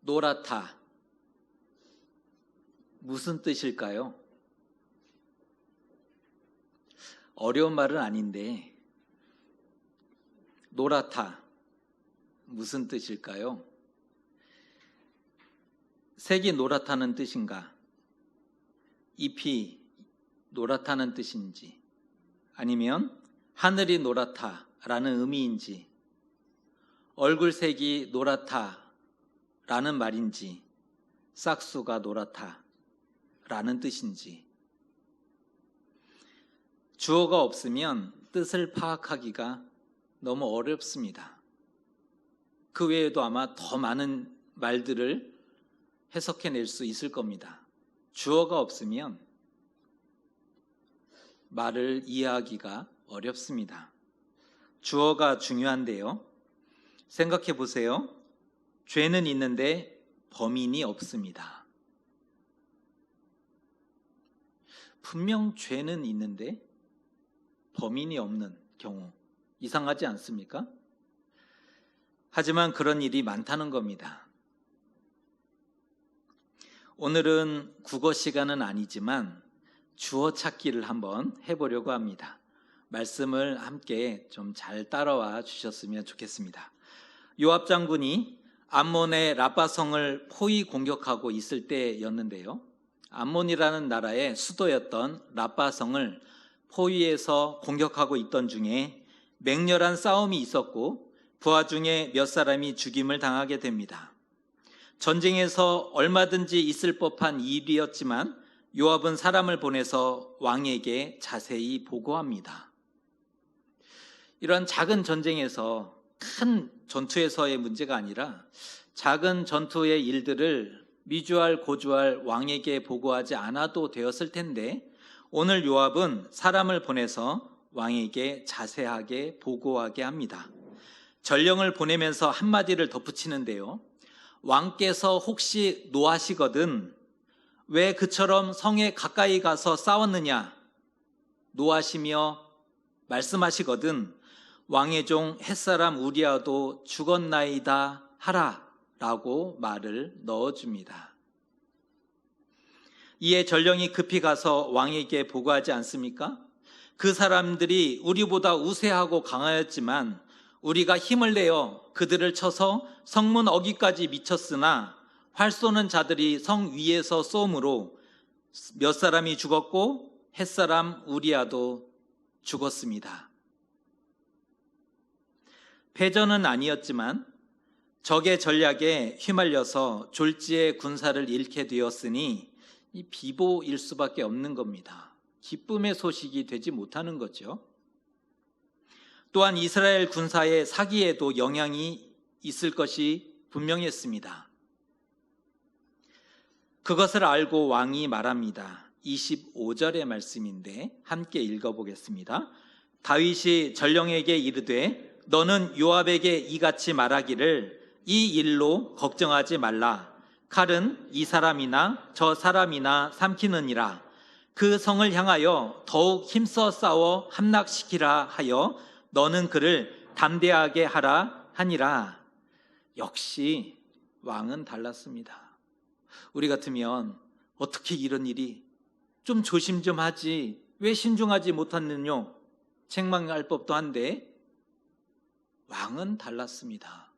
노랗다. 무슨 뜻일까요? 어려운 말은 아닌데 노랗다. 무슨 뜻일까요? 색이 노랗다는 뜻인가? 잎이 노랗다는 뜻인지, 아니면 하늘이 노랗다라는 의미인지, 얼굴색이 노랗다라는 말인지, 싹수가 노랗다라는 뜻인지. 주어가 없으면 뜻을 파악하기가 너무 어렵습니다. 그 외에도 아마 더 많은 말들을 해석해낼 수 있을 겁니다. 주어가 없으면 말을 이해하기가 어렵습니다. 주어가 중요한데요. 생각해 보세요. 죄는 있는데 범인이 없습니다. 분명 죄는 있는데 범인이 없는 경우, 이상하지 않습니까? 하지만 그런 일이 많다는 겁니다. 오늘은 국어 시간은 아니지만 주어 찾기를 한번 해보려고 합니다. 말씀을 함께 좀 잘 따라와 주셨으면 좋겠습니다. 요압 장군이 암몬의 라빠성을 포위 공격하고 있을 때였는데요. 암몬이라는 나라의 수도였던 라빠성을 포위해서 공격하고 있던 중에 맹렬한 싸움이 있었고 그 와중에 몇 사람이 죽임을 당하게 됩니다. 전쟁에서 얼마든지 있을 법한 일이었지만 요압은 사람을 보내서 왕에게 자세히 보고합니다. 이런 작은 전쟁에서, 큰 전투에서의 문제가 아니라 작은 전투의 일들을 미주알 고주알 왕에게 보고하지 않아도 되었을 텐데, 오늘 요압은 사람을 보내서 왕에게 자세하게 보고하게 합니다. 전령을 보내면서 한마디를 덧붙이는데요. 왕께서 혹시 노하시거든 왜 그처럼 성에 가까이 가서 싸웠느냐? 노하시며 말씀하시거든 왕의 종 햇사람 우리아도 죽었나이다 하라 라고 말을 넣어줍니다. 이에 전령이 급히 가서 왕에게 보고하지 않습니까? 그 사람들이 우리보다 우세하고 강하였지만 우리가 힘을 내어 그들을 쳐서 성문 어귀까지 미쳤으나 활 쏘는 자들이 성 위에서 쏘므로 몇 사람이 죽었고 햇사람 우리아도 죽었습니다. 패전은 아니었지만 적의 전략에 휘말려서 졸지에 군사를 잃게 되었으니 이 비보일 수밖에 없는 겁니다. 기쁨의 소식이 되지 못하는 거죠. 또한 이스라엘 군사의 사기에도 영향이 있을 것이 분명했습니다. 그것을 알고 왕이 말합니다. 25절의 말씀인데 함께 읽어보겠습니다. 다윗이 전령에게 이르되 너는 요압에게 이같이 말하기를 이 일로 걱정하지 말라. 칼은 이 사람이나 저 사람이나 삼키느니라. 그 성을 향하여 더욱 힘써 싸워 함락시키라 하여 너는 그를 담대하게 하라 하니라. 역시 왕은 달랐습니다. 우리 같으면 어떻게 이런 일이, 좀 조심 좀 하지 왜 신중하지 못하느뇨 책망할 법도 한데 왕은 달랐습니다.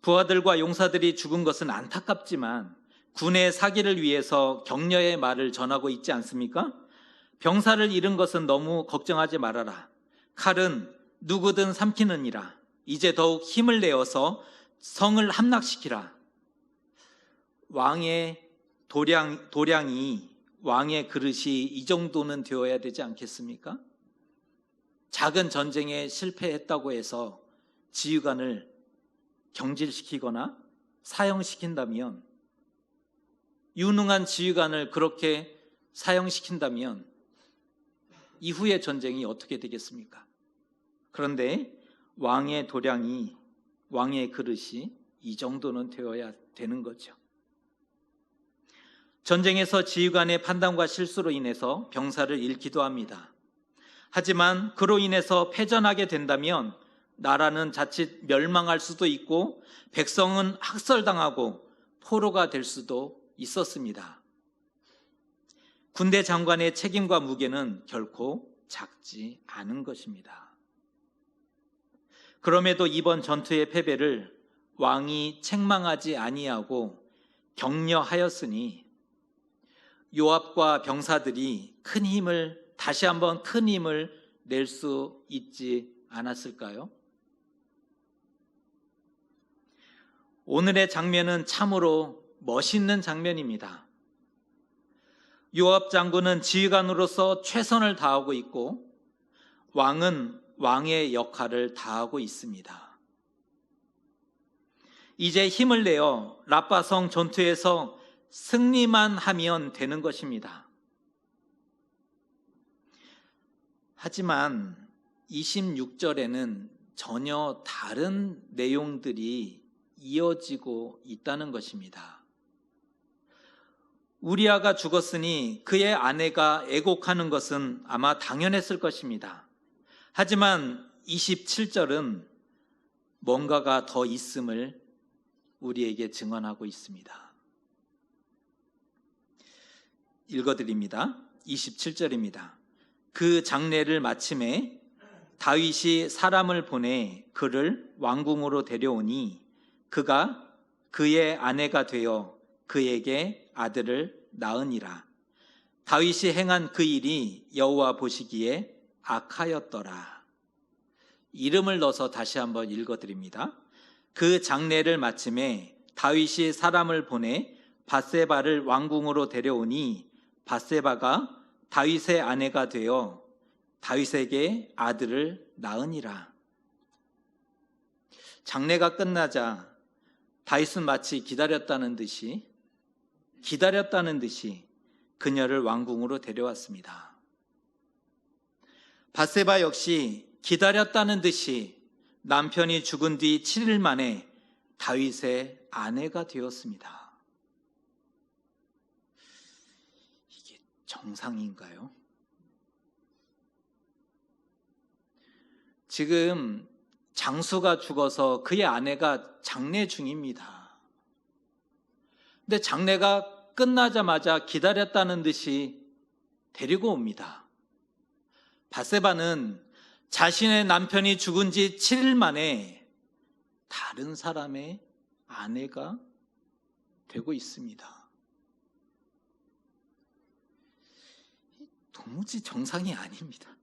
부하들과 용사들이 죽은 것은 안타깝지만 군의 사기를 위해서 격려의 말을 전하고 있지 않습니까? 병사를 잃은 것은 너무 걱정하지 말아라. 칼은 누구든 삼키느니라. 이제 더욱 힘을 내어서 성을 함락시키라. 왕의 도량이, 왕의 그릇이 이 정도는 되어야 되지 않겠습니까? 작은 전쟁에 실패했다고 해서 지휘관을 경질시키거나 사형시킨다면, 유능한 지휘관을 그렇게 사형시킨다면 이후의 전쟁이 어떻게 되겠습니까? 그런데 왕의 도량이, 왕의 그릇이 이 정도는 되어야 되는 거죠. 전쟁에서 지휘관의 판단과 실수로 인해서 병사를 잃기도 합니다. 하지만 그로 인해서 패전하게 된다면 나라는 자칫 멸망할 수도 있고 백성은 학살당하고 포로가 될 수도 있었습니다. 군대 장관의 책임과 무게는 결코 작지 않은 것입니다. 그럼에도 이번 전투의 패배를 왕이 책망하지 아니하고 격려하였으니 요압과 병사들이 다시 한번 큰 힘을 낼 수 있지 않았을까요? 오늘의 장면은 참으로 멋있는 장면입니다. 요압 장군은 지휘관으로서 최선을 다하고 있고 왕은 왕의 역할을 다하고 있습니다. 이제 힘을 내어 라빠성 전투에서 승리만 하면 되는 것입니다. 하지만 26절에는 전혀 다른 내용들이 이어지고 있다는 것입니다. 우리아가 죽었으니 그의 아내가 애곡하는 것은 아마 당연했을 것입니다. 하지만 27절은 뭔가가 더 있음을 우리에게 증언하고 있습니다. 읽어드립니다. 27절입니다. 그 장례를 마침에 다윗이 사람을 보내 그를 왕궁으로 데려오니 그가 그의 아내가 되어 그에게 아들을 낳으니라. 다윗이 행한 그 일이 여호와 보시기에 악하였더라. 이름을 넣어서 다시 한번 읽어드립니다. 그 장례를 마침에 다윗이 사람을 보내 밧세바를 왕궁으로 데려오니 밧세바가 다윗의 아내가 되어 다윗에게 아들을 낳으니라. 장례가 끝나자 다윗은 마치 기다렸다는 듯이 그녀를 왕궁으로 데려왔습니다. 밧세바 역시 기다렸다는 듯이 남편이 죽은 뒤 7일 만에 다윗의 아내가 되었습니다. 이게 정상인가요? 지금 장수가 죽어서 그의 아내가 장례 중입니다. 근데 장례가 끝나자마자 기다렸다는 듯이 데리고 옵니다. 밧세바는 자신의 남편이 죽은 지 7일 만에 다른 사람의 아내가 되고 있습니다. 도무지 정상이 아닙니다.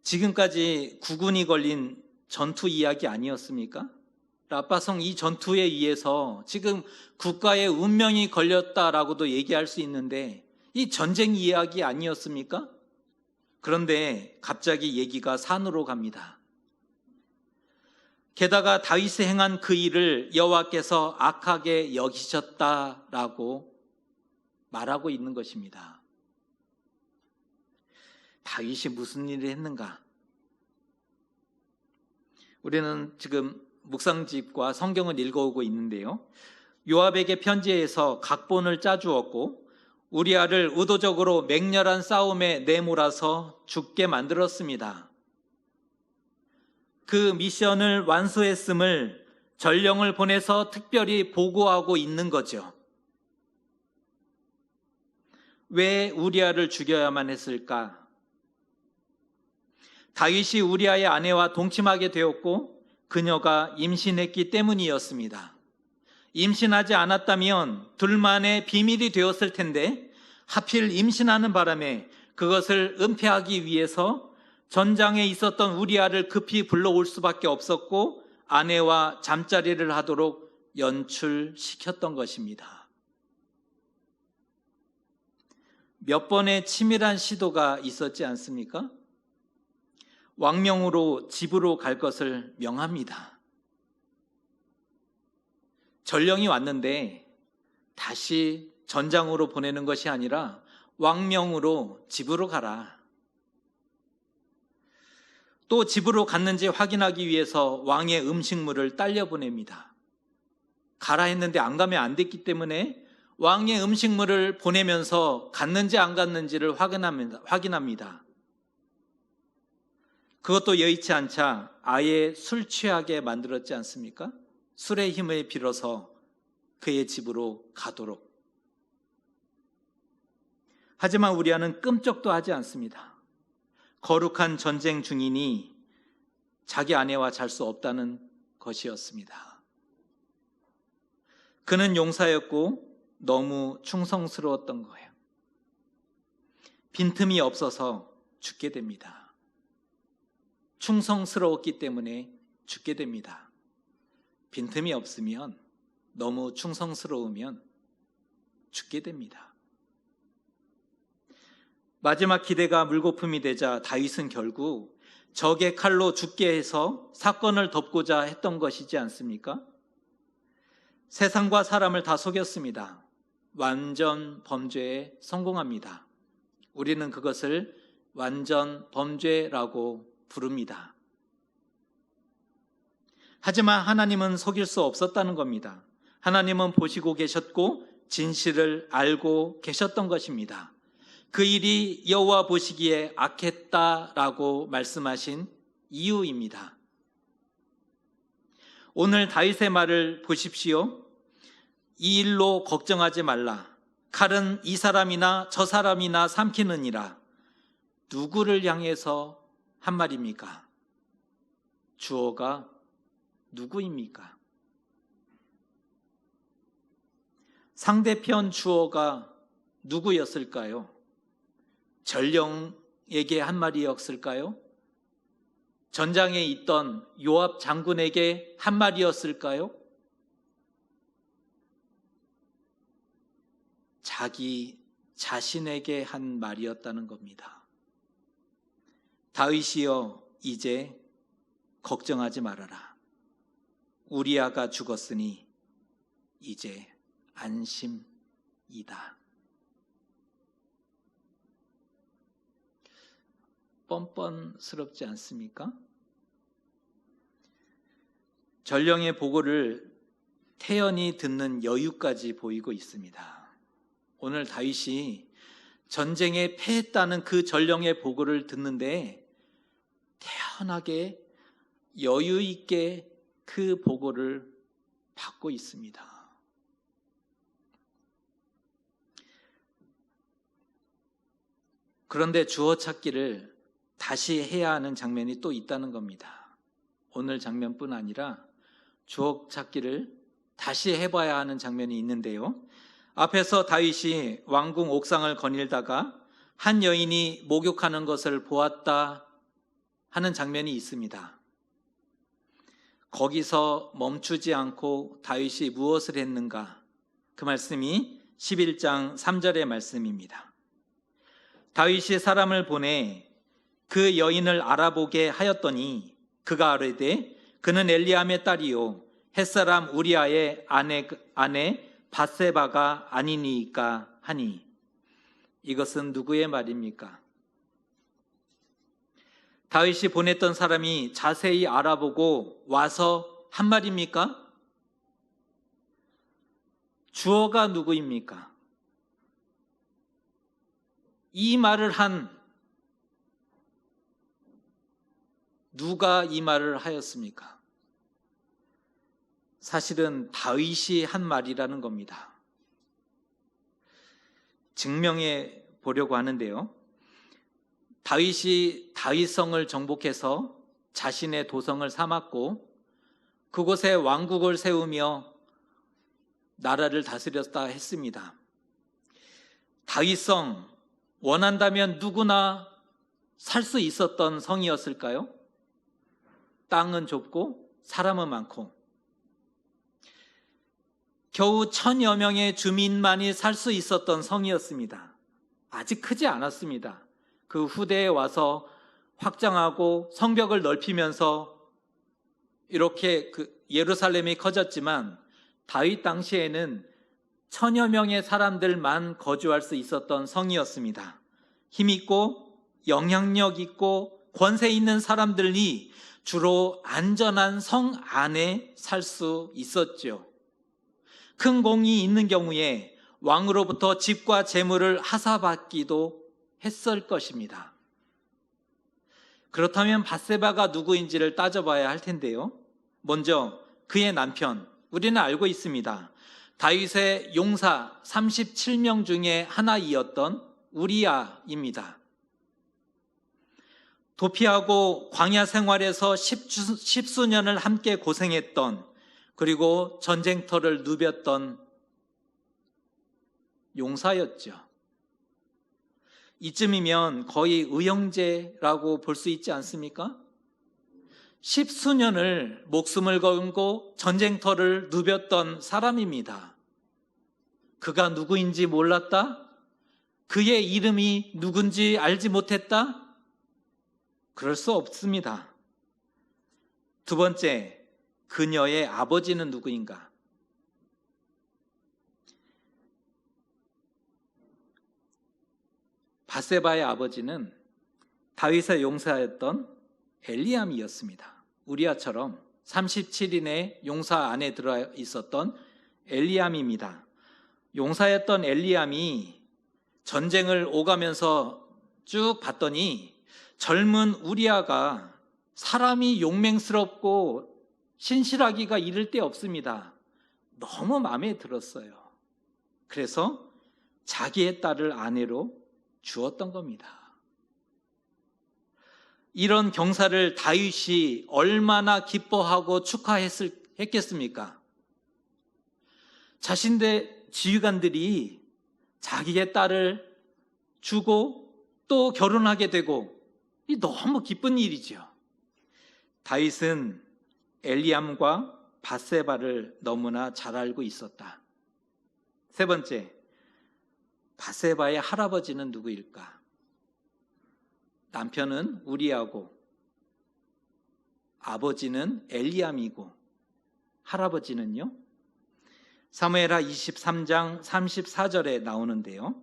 지금까지 국군이 걸린 전투 이야기 아니었습니까? 라빠성 이 전투에 의해서 지금 국가의 운명이 걸렸다라고도 얘기할 수 있는데 이 전쟁 이야기 아니었습니까? 그런데 갑자기 얘기가 산으로 갑니다. 게다가 다윗이 행한 그 일을 여호와께서 악하게 여기셨다라고 말하고 있는 것입니다. 다윗이 무슨 일을 했는가? 우리는 지금 묵상집과 성경을 읽어오고 있는데요. 요압에게 편지에서 각본을 짜주었고 우리아를 의도적으로 맹렬한 싸움에 내몰아서 죽게 만들었습니다. 그 미션을 완수했음을 전령을 보내서 특별히 보고하고 있는 거죠. 왜 우리아를 죽여야만 했을까? 다윗이 우리아의 아내와 동침하게 되었고 그녀가 임신했기 때문이었습니다. 임신하지 않았다면 둘만의 비밀이 되었을 텐데 하필 임신하는 바람에 그것을 은폐하기 위해서 전장에 있었던 우리아를 급히 불러올 수밖에 없었고 아내와 잠자리를 하도록 연출시켰던 것입니다. 몇 번의 치밀한 시도가 있었지 않습니까? 왕명으로 집으로 갈 것을 명합니다. 전령이 왔는데 다시 전장으로 보내는 것이 아니라 왕명으로 집으로 가라. 또 집으로 갔는지 확인하기 위해서 왕의 음식물을 딸려 보냅니다. 가라 했는데 안 가면 안 됐기 때문에 왕의 음식물을 보내면서 갔는지 안 갔는지를 확인합니다. 그것도 여의치 않자 아예 술 취하게 만들었지 않습니까? 술의 힘을 빌어서 그의 집으로 가도록. 하지만 우리아는 끔찍도 하지 않습니다. 거룩한 전쟁 중이니 자기 아내와 잘 수 없다는 것이었습니다. 그는 용사였고 너무 충성스러웠던 거예요. 빈틈이 없어서 죽게 됩니다. 충성스러웠기 때문에 죽게 됩니다. 빈틈이 없으면, 너무 충성스러우면 죽게 됩니다. 마지막 기대가 물거품이 되자 다윗은 결국 적의 칼로 죽게 해서 사건을 덮고자 했던 것이지 않습니까? 세상과 사람을 다 속였습니다. 완전 범죄에 성공합니다. 우리는 그것을 완전 범죄라고 부릅니다. 하지만 하나님은 속일 수 없었다는 겁니다. 하나님은 보시고 계셨고 진실을 알고 계셨던 것입니다. 그 일이 여호와 보시기에 악했다라고 말씀하신 이유입니다. 오늘 다윗의 말을 보십시오. 이 일로 걱정하지 말라. 칼은 이 사람이나 저 사람이나 삼키느니라. 누구를 향해서 한 말입니까? 주어가 누구입니까? 상대편 주어가 누구였을까요? 전령에게 한 말이었을까요? 전장에 있던 요압 장군에게 한 말이었을까요? 자기 자신에게 한 말이었다는 겁니다. 다윗이여, 이제 걱정하지 말아라. 우리아가 죽었으니 이제 안심이다. 뻔뻔스럽지 않습니까? 전령의 보고를 태연히 듣는 여유까지 보이고 있습니다. 오늘 다윗이 전쟁에 패했다는 그 전령의 보고를 듣는데 태연하게 여유 있게 그 보고를 받고 있습니다. 그런데 주어 찾기를 다시 해야 하는 장면이 또 있다는 겁니다. 오늘 장면뿐 아니라 주어 찾기를 다시 해봐야 하는 장면이 있는데요. 앞에서 다윗이 왕궁 옥상을 거닐다가 한 여인이 목욕하는 것을 보았다 하는 장면이 있습니다. 거기서 멈추지 않고 다윗이 무엇을 했는가? 그 말씀이 11장 3절의 말씀입니다. 다윗이 사람을 보내 그 여인을 알아보게 하였더니 그가 아뢰되 그는 엘리암의 딸이요 햇사람 우리아의 아내 밧세바가 아니니까 하니. 이것은 누구의 말입니까? 다윗이 보냈던 사람이 자세히 알아보고 와서 한 말입니까? 주어가 누구입니까? 이 말을 한 누가 이 말을 하였습니까? 사실은 다윗이 한 말이라는 겁니다. 증명해 보려고 하는데요. 다윗이 다윗성을 정복해서 자신의 도성을 삼았고 그곳에 왕국을 세우며 나라를 다스렸다 했습니다. 다윗성, 원한다면 누구나 살 수 있었던 성이었을까요? 땅은 좁고 사람은 많고 겨우 1000여 명의 주민만이 살 수 있었던 성이었습니다. 아직 크지 않았습니다. 그 후대에 와서 확장하고 성벽을 넓히면서 이렇게 예루살렘이 커졌지만 다윗 당시에는 1000여 명의 사람들만 거주할 수 있었던 성이었습니다. 힘있고 영향력 있고 권세 있는 사람들이 주로 안전한 성 안에 살 수 있었죠. 큰 공이 있는 경우에 왕으로부터 집과 재물을 하사받기도 했을 것입니다. 그렇다면 밧세바가 누구인지를 따져봐야 할 텐데요. 먼저 그의 남편, 우리는 알고 있습니다. 다윗의 용사 37명 중에 하나이었던 우리아입니다. 도피하고 광야 생활에서 십수년을 함께 고생했던, 그리고 전쟁터를 누볐던 용사였죠. 이쯤이면 거의 의형제라고 볼 수 있지 않습니까? 십수년을 목숨을 걸고 전쟁터를 누볐던 사람입니다. 그가 누구인지 몰랐다? 그의 이름이 누군지 알지 못했다? 그럴 수 없습니다. 두 번째, 그녀의 아버지는 누구인가? 밧세바의 아버지는 다윗의 용사였던 엘리암이었습니다. 우리아처럼 37인의 용사 안에 들어 있었던 엘리암입니다. 용사였던 엘리암이 전쟁을 오가면서 쭉 봤더니 젊은 우리아가 사람이 용맹스럽고 신실하기가 이를 데 없습니다. 너무 마음에 들었어요. 그래서 자기의 딸을 아내로 주었던 겁니다. 이런 경사를 다윗이 얼마나 기뻐하고 축하했겠습니까? 자신의 지휘관들이 자기의 딸을 주고 또 결혼하게 되고, 이 너무 기쁜 일이죠. 다윗은 엘리암과 밧세바를 너무나 잘 알고 있었다. 세 번째, 밧세바의 할아버지는 누구일까? 남편은 우리아고, 아버지는 엘리암이고, 할아버지는요? 사무엘하 23장 34절에 나오는데요.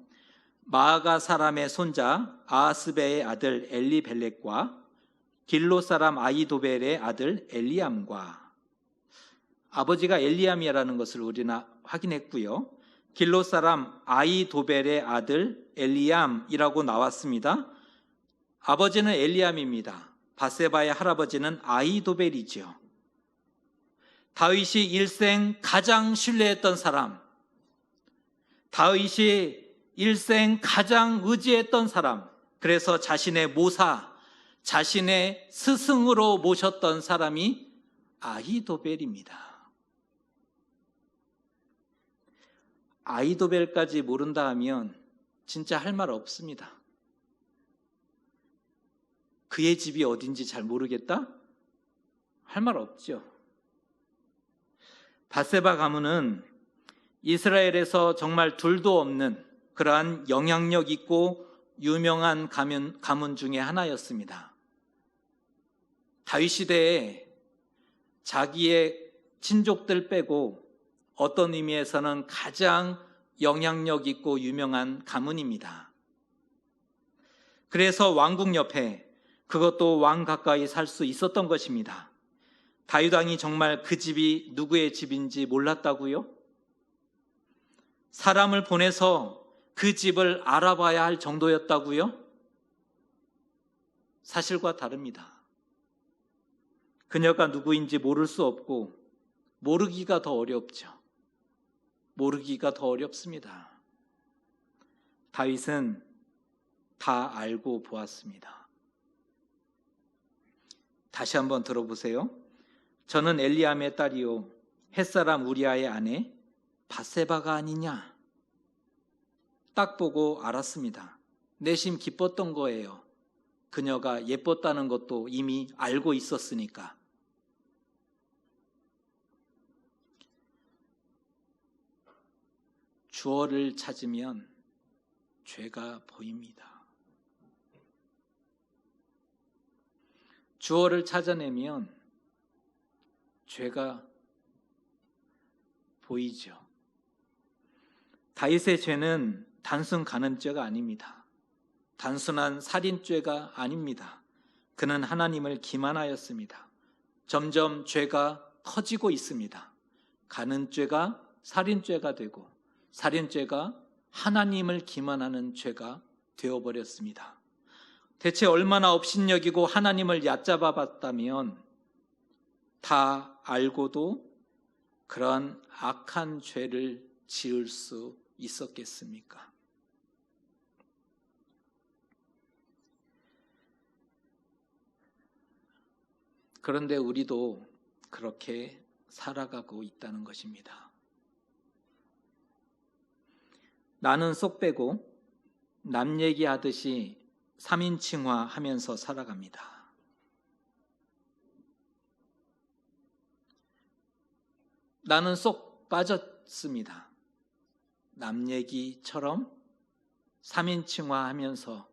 마아가 사람의 손자 아하스베의 아들 엘리벨렉과 길로 사람 아히도벨의 아들 엘리암과, 아버지가 엘리암이라는 것을 우리는 확인했고요. 길로 사람 아히도벨의 아들 엘리암이라고 나왔습니다. 아버지는 엘리암입니다. 밧세바의 할아버지는 아히도벨이죠. 다윗이 일생 가장 신뢰했던 사람, 다윗이 일생 가장 의지했던 사람, 그래서 자신의 모사, 자신의 스승으로 모셨던 사람이 아히도벨입니다. 아히도벨까지 모른다 하면 진짜 할 말 없습니다. 그의 집이 어딘지 잘 모르겠다? 할 말 없죠. 밧세바 가문은 이스라엘에서 정말 둘도 없는 그러한 영향력 있고 유명한 가문 중에 하나였습니다. 다윗 시대에 자기의 친족들 빼고 어떤 의미에서는 가장 영향력 있고 유명한 가문입니다. 그래서 왕국 옆에, 그것도 왕 가까이 살 수 있었던 것입니다. 다윗 왕이 정말 그 집이 누구의 집인지 몰랐다고요? 사람을 보내서 그 집을 알아봐야 할 정도였다고요? 사실과 다릅니다. 그녀가 누구인지 모를 수 없고 모르기가 더 어렵죠. 모르기가 더 어렵습니다. 다윗은 다 알고 보았습니다. 다시 한번 들어보세요. 저는 엘리암의 딸이요 햇사람 우리아의 아내 밧세바가 아니냐? 딱 보고 알았습니다. 내심 기뻤던 거예요. 그녀가 예뻤다는 것도 이미 알고 있었으니까. 주어를 찾으면 죄가 보입니다. 주어를 찾아내면 죄가 보이죠. 다윗의 죄는 단순 간음죄가 아닙니다. 단순한 살인죄가 아닙니다. 그는 하나님을 기만하였습니다. 점점 죄가 커지고 있습니다. 간음죄가 살인죄가 되고, 살인죄가 하나님을 기만하는 죄가 되어버렸습니다. 대체 얼마나 업신여기고 하나님을 얕잡아 봤다면 다 알고도 그런 악한 죄를 지을 수 있었겠습니까? 그런데 우리도 그렇게 살아가고 있다는 것입니다. 나는 쏙 빼고 남 얘기하듯이 3인칭화 하면서 살아갑니다. 나는 쏙 빠졌습니다. 남 얘기처럼 3인칭화 하면서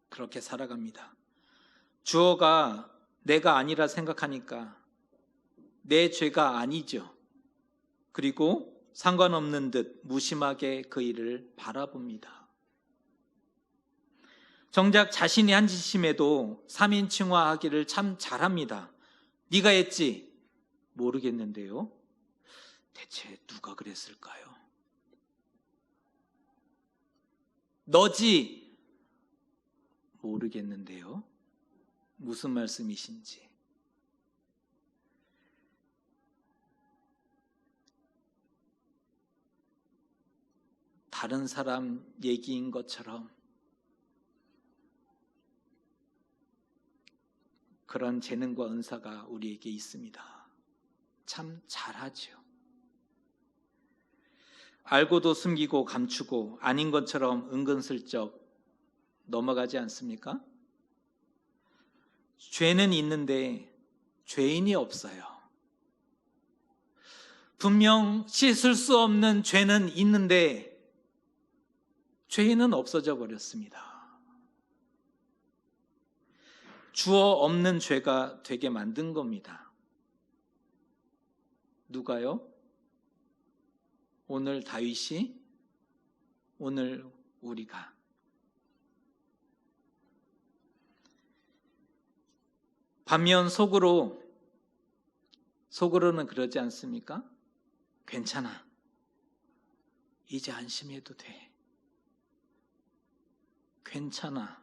그렇게 살아갑니다. 주어가 내가 아니라 생각하니까 내 죄가 아니죠. 그리고 상관없는 듯 무심하게 그 일을 바라봅니다. 정작 자신이 한 짓임에도 3인칭화 하기를 참 잘합니다. 네가 했지? 모르겠는데요. 대체 누가 그랬을까요? 너지? 모르겠는데요. 무슨 말씀이신지. 다른 사람 얘기인 것처럼 그런 재능과 은사가 우리에게 있습니다. 참 잘하죠. 알고도 숨기고 감추고 아닌 것처럼 은근슬쩍 넘어가지 않습니까? 죄는 있는데 죄인이 없어요. 분명 씻을 수 없는 죄는 있는데 죄인은 없어져 버렸습니다. 주어 없는 죄가 되게 만든 겁니다. 누가요? 오늘 다윗이, 오늘 우리가. 반면 속으로는 그러지 않습니까? 괜찮아. 이제 안심해도 돼. 괜찮아.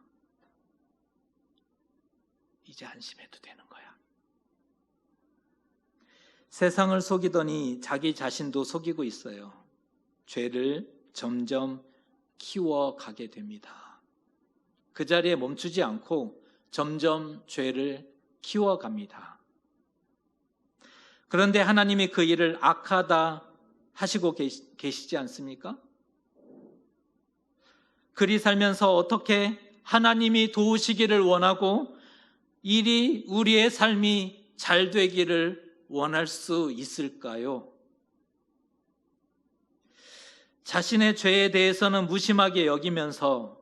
이제 안심해도 되는 거야. 세상을 속이더니 자기 자신도 속이고 있어요. 죄를 점점 키워가게 됩니다. 그 자리에 멈추지 않고 점점 죄를 키워갑니다. 그런데 하나님이 그 일을 악하다 하시고 계시지 않습니까? 그리 살면서 어떻게 하나님이 도우시기를 원하고 일이 우리의 삶이 잘 되기를 원할 수 있을까요? 자신의 죄에 대해서는 무심하게 여기면서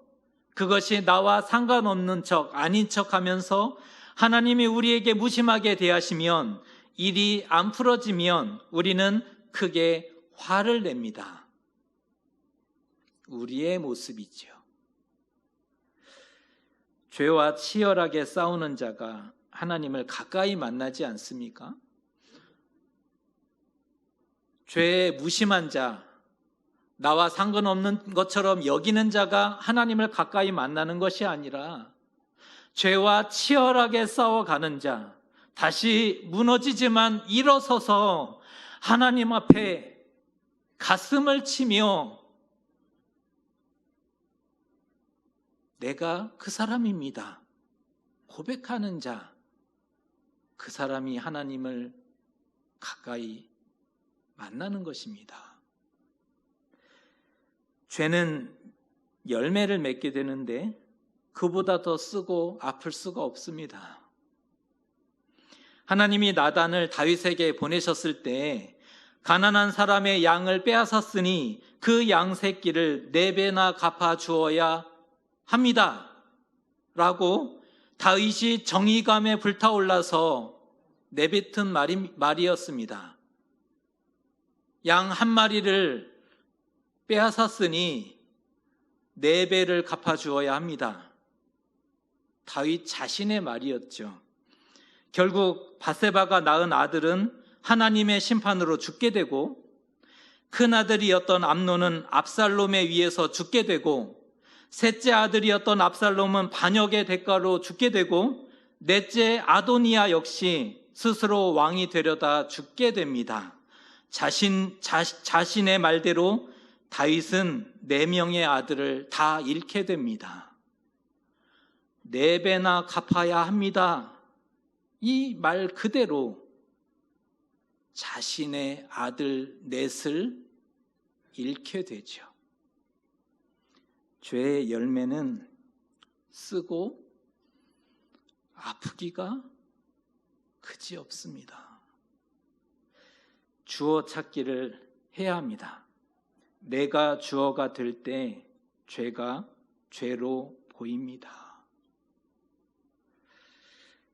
그것이 나와 상관없는 척, 아닌 척 하면서 하나님이 우리에게 무심하게 대하시면 일이 안 풀어지면 우리는 크게 화를 냅니다. 우리의 모습이죠. 죄와 치열하게 싸우는 자가 하나님을 가까이 만나지 않습니까? 죄에 무심한 자, 나와 상관없는 것처럼 여기는 자가 하나님을 가까이 만나는 것이 아니라 죄와 치열하게 싸워가는 자, 다시 무너지지만 일어서서 하나님 앞에 가슴을 치며 내가 그 사람입니다. 고백하는 자, 그 사람이 하나님을 가까이 만나는 것입니다. 죄는 열매를 맺게 되는데 그보다 더 쓰고 아플 수가 없습니다. 하나님이 나단을 다윗에게 보내셨을 때 가난한 사람의 양을 빼앗았으니 그 양 새끼를 4배나 갚아 주어야 합니다. 라고 다윗이 정의감에 불타올라서 내뱉은 말이었습니다. 양 한 마리를 빼앗았으니 4배를 갚아 주어야 합니다. 다윗 자신의 말이었죠. 결국 밧세바가 낳은 아들은 하나님의 심판으로 죽게 되고 큰 아들이었던 암논은 압살롬에 의해서 죽게 되고 셋째 아들이었던 압살롬은 반역의 대가로 죽게 되고 넷째 아도니아 역시 스스로 왕이 되려다 죽게 됩니다. 자신의 말대로 다윗은 4명의 아들을 다 잃게 됩니다. 4배나 갚아야 합니다. 이 말 그대로 자신의 아들 넷을 잃게 되죠. 죄의 열매는 쓰고 아프기가 그지없습니다. 주어 찾기를 해야 합니다. 내가 주어가 될 때 죄가 죄로 보입니다.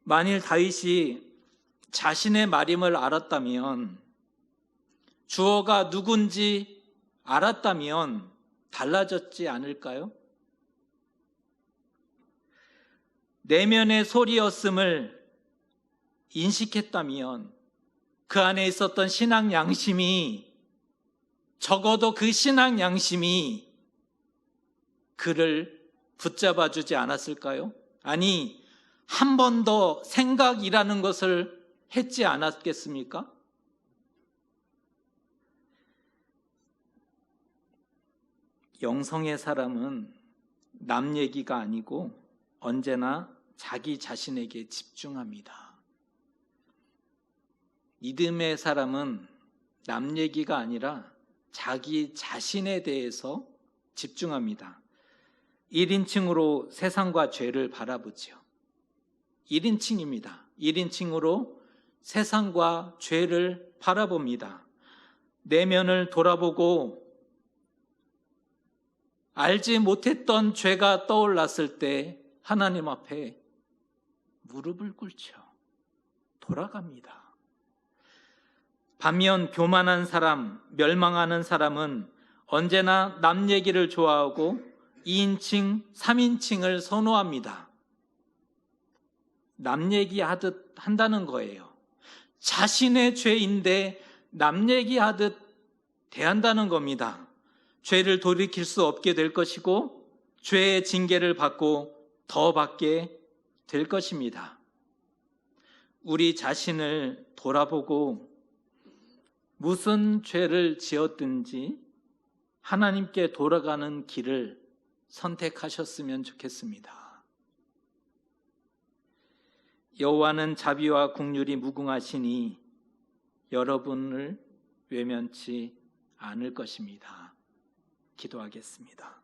만일 다윗이 자신의 말임을 알았다면, 주어가 누군지 알았다면 달라졌지 않을까요? 내면의 소리였음을 인식했다면 그 안에 있었던 신앙 양심이, 적어도 그 신앙 양심이 그를 붙잡아 주지 않았을까요? 아니, 한 번 더 생각이라는 것을 했지 않았겠습니까? 영성의 사람은 남 얘기가 아니고 언제나 자기 자신에게 집중합니다. 믿음의 사람은 남 얘기가 아니라 자기 자신에 대해서 집중합니다. 1인칭으로 세상과 죄를 바라보죠. 1인칭입니다. 1인칭으로 세상과 죄를 바라봅니다. 내면을 돌아보고 알지 못했던 죄가 떠올랐을 때 하나님 앞에 무릎을 꿇죠. 돌아갑니다. 반면 교만한 사람, 멸망하는 사람은 언제나 남 얘기를 좋아하고 2인칭, 3인칭을 선호합니다. 남 얘기하듯 한다는 거예요. 자신의 죄인데 남 얘기하듯 대한다는 겁니다. 죄를 돌이킬 수 없게 될 것이고 죄의 징계를 받고 더 받게 될 것입니다. 우리 자신을 돌아보고 무슨 죄를 지었든지 하나님께 돌아가는 길을 선택하셨으면 좋겠습니다. 여호와는 자비와 긍휼이 무궁하시니 여러분을 외면치 않을 것입니다. 기도하겠습니다.